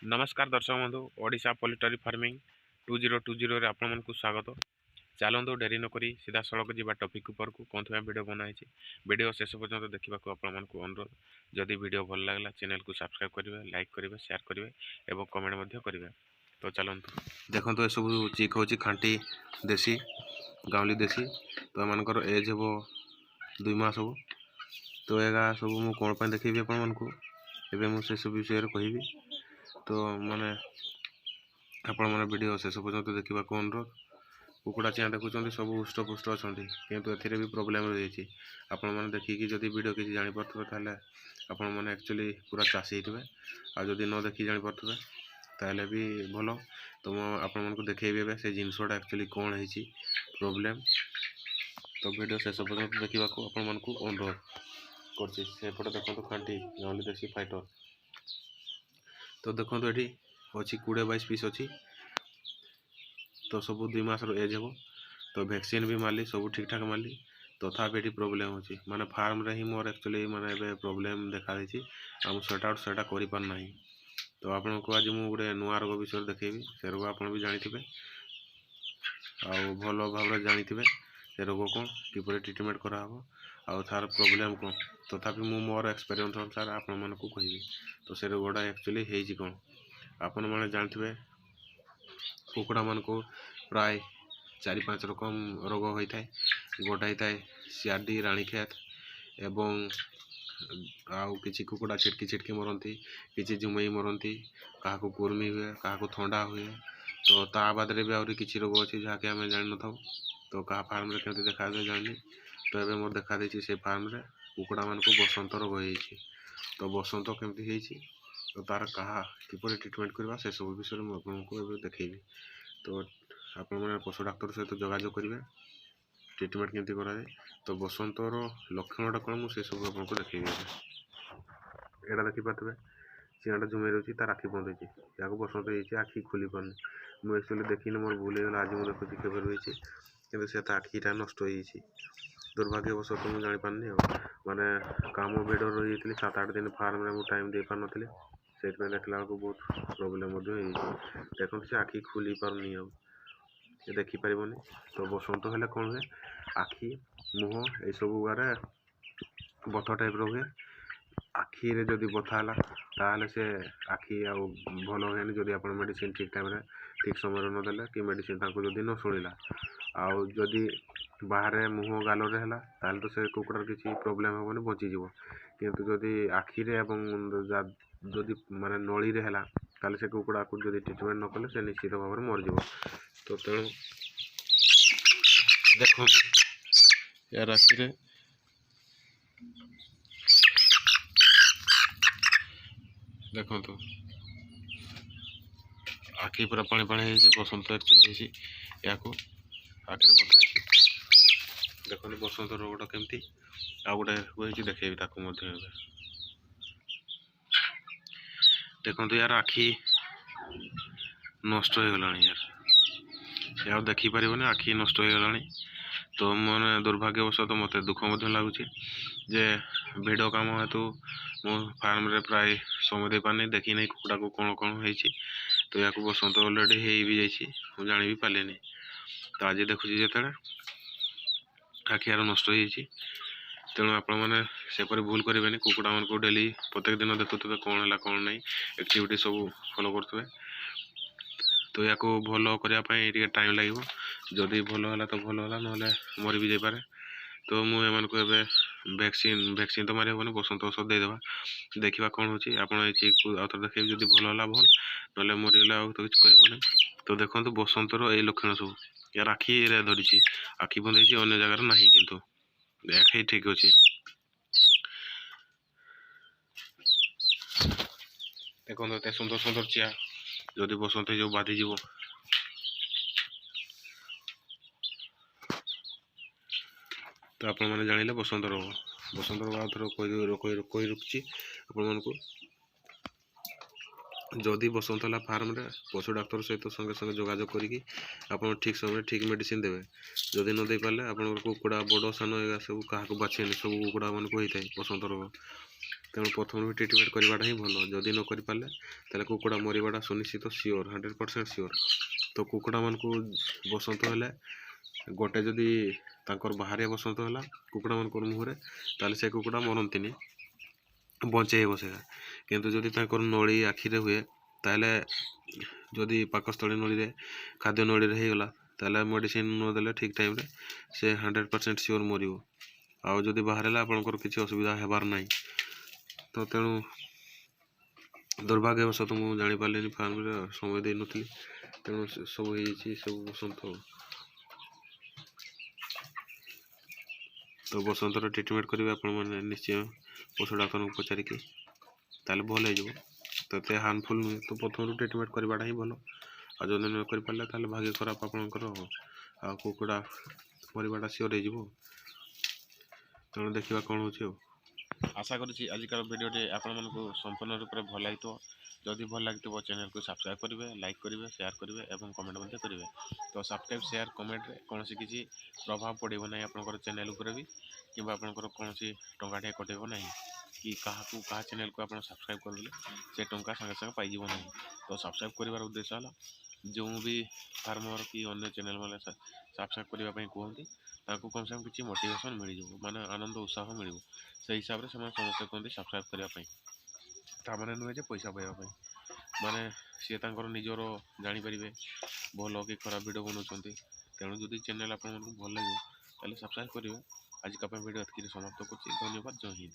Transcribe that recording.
नमस्कार दर्शक बंधु ओडिशा पोल्ट्री फार्मिंग 2020 रे आपण मानकु स्वागत। चलतु डेरी नकरी सीधा सड़क जी टॉपिक ऊपर को कौन वीडियो बनाई वीडियो शेष पर्यंत देखा आपण मानकु अनुरोध। जदि वीडियो भल लगला चैनल को सब्सक्राइब करेंगे, लाइक करेंगे, शेयर करेंगे और कमेंट करेंगे। तो चलतु देखो ये सब चिक हो खांटी देसी गाँवली देसी। तो एमनकर एज हे 2 मास हो। तो एगा सब मुझे कौन देखी आपण मानकु एबे मु से सब विषय कहबी। तो माने आपण मैंने वीडियो शेष पर्यंत देखा अनुरोध। कुकुड़ा चिआँ देखुं सब हुष्टपुष्ट अच्छा किंतु एथिरे भी प्रोब्लेम रही। आपण मैंने देखिकी जदि वीडियो किसी जानीपे ताले आपण मैंने एक्चुअली पूरा चाषी होते आ जदि न देखी जानीपे ताले भी भल। तो आपण को देखी से जिनसटा एक्चुअली कौन है प्रोब्लेम। तो वीडियो शेष पर्यंत देखा आपण मानकु अनुरोध करपटे देखो खांटी गाँवली देसी फाइटर। तो देखो ये अच्छी 20-22 पीस अच्छी। तो सब 2 मास एज हे। तो वैक्सीन भी मारली सब ठीक ठाक मारली तथापि ये प्रोब्लेम अच्छी माने फार्म रे ही मोर एक्चुअली माने एबे प्रोब्लेम देखा देछि आ सॉर्ट आउट सेटा करि पार नाही। तो आपन को आज मु गोटे नुआ रोग विषय देखैबी। से रोग आपन भी जानिथिबे आ भलो भाबरे जानिथिबे से रोग कोन किपरि ट्रीटमेंट करा हबो आ तार प्रोब्लेम कोन। तथापि मु मोर एक्सपीरियंस अनुसार आपन मन को कहिबी। तो से रोगटा एक्चुअली हेछि कोन आपन माने जानिथिबे। कुकुड़ा मान को प्राय 4-5 रकम रोग होता है। गोटा होता है सियाडी राणीखेत एवं आउ किसी कुकुड़ा छिटकी छिटकी मरती, किसी झुमई मरती, क्या कुर्मी हुए, क्या थंडा हुए। तो ता बाद भी आहरी किसी रोग अच्छी जहाँकि आम जान न था। तो क्या फार्म रे केमती देखा जानी। तो ये मोर देखा देछि से फार्म रे कुकुड़ा मान को बसंत रोग होइछि। तो बसंत केमती होइछि तो तार कहा किपरि ट्रीटमेंट करबा से सब विषय में आपको देखैबी। तो आपण मैंने पशु डाक्तर सहित जोगाजोग करेंगे ट्रीटमेंट केमती करा जाए। तो बसंतर लक्षणटा कौन मुझे सब आपको देखी एटा देखिपे चिआँटा झुमे रही तार आखि बंद होती या बसंत होती आखि खोली पारनी। मुझे एक्चुअली देखनी मोर भूल होगा आज मुझे देखुची केवे रही कि से आखिटा नष्ट हो दुर्भाग्यवशत मुझे जापारनी माने काम भिड़ रही 7-8 दिन फार्म में टाइम दे पार नी से देखला बहुत प्रोब्लेम देखो से आखि खोली पारनी ये देखिपार। तो बसंत हेल्ले कौन हुए आखि मुह ये सब गुआरे बथ टाइप हुए। आखिरे जदि बथा है ताहले से आखि भल हुए जदि आप मेडिसिन ठीक टाइम ठीक समय नदेले कि मेडिसिन जदि न शुणिला आउ जदि बाहर मुह गालरे है ताहले तो से कुकुड़ार किसी प्रोब्लेम हेबनी बचीज। किंतु जदि आखिरे जदि माने नली रे है ताहले से कुकुड़ा को जदि ट्रीटमेंट न कले से निश्चित भाव में मरज। तो तेणु देखो यार आखिरे देखो आखि पूरा पानी पानी बसंत एक्चुअली या आखिर बता देखो बसंत रोगटा केमती आ गोटे हुए देखेबी देखो यार आखि नष्ट हो गला यार देखिपर आखि नष्ट हो गला। तो मैंने दुर्भाग्यवशत तो मत दुख लगुच जे भिड काम हेतु मो फार्म रे प्राय समय दे पारनी देखी नहीं कुकुड़ा को कौन कौन हो। तो या बसंत अलरेडी हो भी जाइए जानी भी पारे। तो आज देखुची जिते आखि यार नष्ट हो तेणु आपण मैंने सेपरी भूल करेंगे। कुकुड़ा मान को डेली प्रत्येक दिन देखुवे कौन है कौन नहीं एक्टिविटी सब फॉलो करेंगे। तो या भल करने टाइम लगे जदि भल है तो भल है ना मरी भी जापे। तो मुझे को वैक्सीन तो मारी हेनी बसंत औषध देदेवा देखा कौन हो आप देखे जब भल है भल ना मरीगला तो किसी कर। तो देखो बसंतर यही लक्षण सब यार आखि धरी आखि बंद अन्य जगार ना कि आखि ठीक अच्छे। देखो ये सुंदर सुंदर चिया जदि बसंत जो बाधिज तो आपण मैंने जानिले बसंत रोग आउ थोड़ा कही रुकी आपण मानक जदि बसंत है फार्म रे पशु डाक्तर सहित संगे संगे जोगाजोग करिकी आपण ठीक समय ठीक मेडिसिन देवे। जदि न दे पारे आपण कुकुड़ा बड़ सान एगा सब क्या बाछेनि सब कुकुड़ा मान को होता है बसंत रोग। तेणु प्रथम भी ट्रिटमेंट करवाटा ही भल। जदि न करें ताले कुकुड़ा मरवाटा सुनिश्चित सियोर 100% सियोर। तो कुकुड़ा मान को बसंत हेले गोटे जदि तांकर बाहरिया बसंत है कुकुड़ा मान मुहर ताले से कुकुड़ा मरंती बंचे बसेगा। किंतु जदि तांकर नली आखिरे हुए ताले जदि पाकस्थली नली रे खाद्य नली रे होगला ताले मेडिसिन न देले ठीक टाइम रे से 100% सियोर मरिवो। आउ जदि बाहर आपंकर किसी असुविधा हेबार नहीं। तो तेणु दुर्भाग्यवशत मुझे जापारे फार्म रे समय दे नी तेणु सब हो सब बसंत। तो बसंतर ट्रिटमेंट करेंगे आपने निश्चय पशु डाक्तर को पचारिकी ताले भल हो। तो ये हार्मफुल नुहे। तो प्रथम ट्रिटमेंट करवाटा ही भल। आ जब न कर पारे ताले भाग्य खराब आपणकर आ कुकुड़ा मरवाटा सियोर हो। तेणु देखा कौन हो। आशा करुँच आजिकार भिडियोटे आपको संपूर्ण रूप से भल लगी। जदि भल लगी चैनल को सब्सक्राइब करेंगे, लाइक करेंगे, शेयर करेंगे और कमेंट करेंगे। तो सब्सक्राइब शेयर कमेंट कौन किसी प्रभाव पड़ो ना आपंकर चैनल उपर भी कि आपंकर कौन टाटे कटेब ना कि क्या चैनल को आप सब्सक्राइब करेंगे से टंका संगे संगे पाइज ना। तो सब्सक्राइब कर उद्देश्य है जो भी फार्मर कि अन्य चैनल मैंने सब्सक्राइब करने कहते कम से कम किसी मोटिवेशन मिल जाए माने आनंद उत्साह मिल से हिसाब से समस्ते कहते सब्सक्राइब करने ताने नुहे पैसा पाइबा माने सी निजर जानीपर भल कि खराब भिड बनाऊँ। तेणु जदि चैनल आपको भल लगे सब्सक्राइब करेंगे। आज का भिडियो एतिक समाप्त कर। धन्यवाद। जय हिंद।